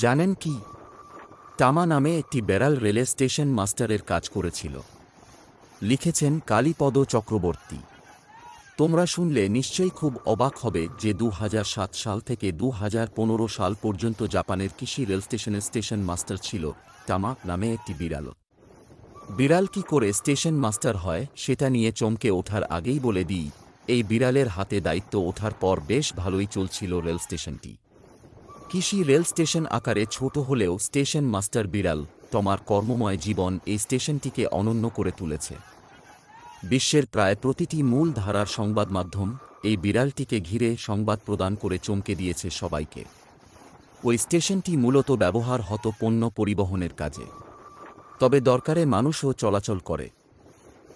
জানেন কি, টামা নামে একটি বেড়াল রেলে স্টেশন মাস্টারের কাজ করেছিল। লিখেছেন কালীপদ চক্রবর্তী। তোমরা শুনলে নিশ্চয়ই খুব অবাক হবে যে ২০০৭ সাল থেকে ২০১৫ সাল পর্যন্ত জাপানের কিশি রেল স্টেশনের স্টেশন মাস্টার ছিল টামা নামে একটি বিড়াল। বিড়াল কি করে স্টেশন মাস্টার হয় সেটা নিয়ে চমকে ওঠার আগেই বলে দিই, এই বিড়ালের হাতে দায়িত্ব ওঠার পর বেশ ভালোই চলছিল রেল স্টেশনটি। কিশি রেল স্টেশন আকারে ছোট হলেও স্টেশন মাস্টার বিড়াল টমার কর্মময় জীবন এই স্টেশনটিকে অনন্য করে তুলেছে। বিশ্বের প্রায় প্রতিটি মূল ধারার সংবাদ মাধ্যম এই বিড়ালটিকে ঘিরে সংবাদ প্রদান করে চমকে দিয়েছে সবাইকে। ওই স্টেশনটি মূলত ব্যবহার হতো পণ্য পরিবহনের কাজে, তবে দরকারে মানুষও চলাচল করে।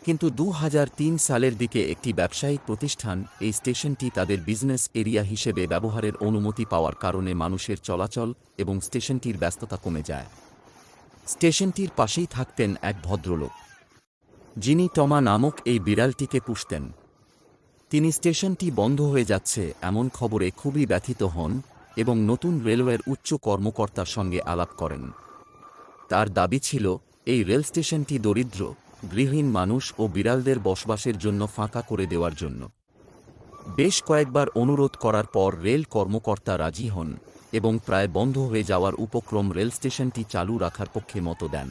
কিন্তু ২০০৩ সালের দিকে একটি ব্যবসায়িক প্রতিষ্ঠান এই স্টেশনটি তাদের বিজনেস এরিয়া হিসেবে ব্যবহারের অনুমতি পাওয়ার কারণে মানুষের চলাচল এবং স্টেশনটির ব্যস্ততা কমে যায়। স্টেশনটির পাশেই থাকতেন এক ভদ্রলোক, যিনি টমা নামক এই বিড়ালটিকে পুষতেন। তিনি স্টেশনটি বন্ধ হয়ে যাচ্ছে এমন খবরে খুবই ব্যথিত হন এবং নতুন রেলওয়ের উচ্চ কর্মকর্তার সঙ্গে আলাপ করেন। তার দাবি ছিল এই রেল স্টেশনটি দরিদ্র, গৃহহীন মানুষ ও বিড়ালদের বসবাসের জন্য ফাঁকা করে দেওয়ার জন্য। বেশ কয়েকবার অনুরোধ করার পর রেল কর্মকর্তা রাজি হন এবং প্রায় বন্ধ হয়ে যাওয়ার উপক্রম রেল স্টেশনটি চালু রাখার পক্ষে মত দেন।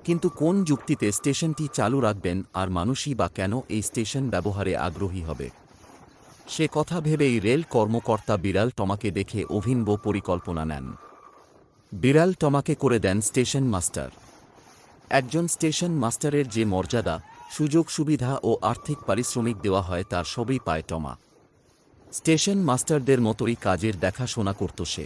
কিন্তু কোন যুক্তিতে স্টেশনটি চালু রাখবেন আর মানুষই বা কেন এই স্টেশন ব্যবহারে আগ্রহী হবে, সে কথা ভেবেই রেল কর্মকর্তা বিড়াল টমাকে দেখে অভিনব পরিকল্পনা নেন। বিড়াল টমাকে করে দেন স্টেশন মাস্টার। একজন স্টেশন মাস্টারের যে মর্যাদা, সুযোগ সুবিধা ও আর্থিক পারিশ্রমিক দেওয়া হয় তার সবই পায় টমা। স্টেশন মাস্টারদের মতোই কাজের দেখাশোনা করত সে।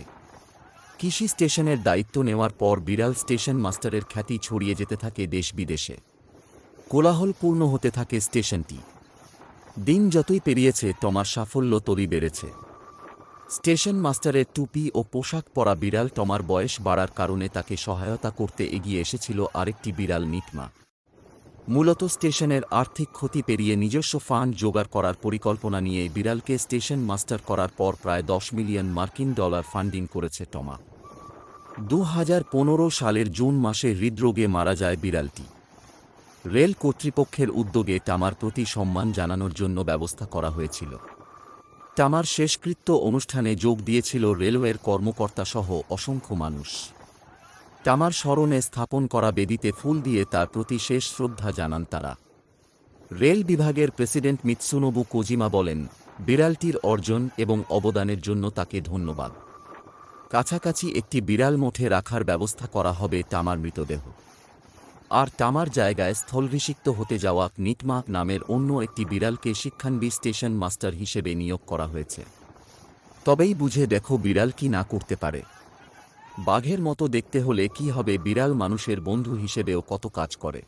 কিশি স্টেশনের দায়িত্ব নেওয়ার পর বিড়াল স্টেশন মাস্টারের খ্যাতি ছড়িয়ে যেতে থাকে দেশ বিদেশে। কোলাহলপূর্ণ হতে থাকে স্টেশনটি। দিন যতই পেরিয়েছে টমার সাফল্য ততই বেড়েছে। স্টেশন মাস্টারের টুপি ও পোশাক পরা বিড়াল টমার বয়স বাড়ার কারণে তাকে সহায়তা করতে এগিয়ে এসেছিল আরেকটি বিড়াল নিটমা। মূলত স্টেশনের আর্থিক ক্ষতি পেরিয়ে নিজস্ব ফান্ড জোগাড় করার পরিকল্পনা নিয়ে বিড়ালকে স্টেশন মাস্টার করার পর প্রায় $10 মিলিয়ন ফান্ডিং করেছে টমা। ২০১৫ সালের জুন মাসে হৃদরোগে মারা যায় বিড়ালটি। রেল কর্তৃপক্ষের উদ্যোগে টামার প্রতি সম্মান জানানোর জন্য ব্যবস্থা করা হয়েছিল। টামার শেষকৃত্য অনুষ্ঠানে যোগ দিয়েছিল রেলওয়ের কর্মকর্তাসহ অসংখ্য মানুষ। টামার স্মরণে স্থাপন করা বেদিতে ফুল দিয়ে তার প্রতি শেষ শ্রদ্ধা জানান তারা। রেল বিভাগের প্রেসিডেন্ট মিৎসুনোবু কোজিমা বলেন, বিড়ালটির অর্জন এবং অবদানের জন্য তাকে ধন্যবাদ। কাছাকাছি একটি বিড়াল মঠে রাখার ব্যবস্থা করা হবে টামার মৃতদেহ। আর টামার জায়গায় স্থলভিষিক্ত হতে যাওয়া নিটমা নামের অন্য একটি বিড়ালকে শিক্ষানবী স্টেশন মাস্টার হিসেবে নিয়োগ করা হয়েছে। তবেই বুঝে দেখো বিড়াল কি না করতে পারে। বাঘের মতো দেখতে হলে কি হবে, বিড়াল মানুষের বন্ধু হিসেবেও কত কাজ করে।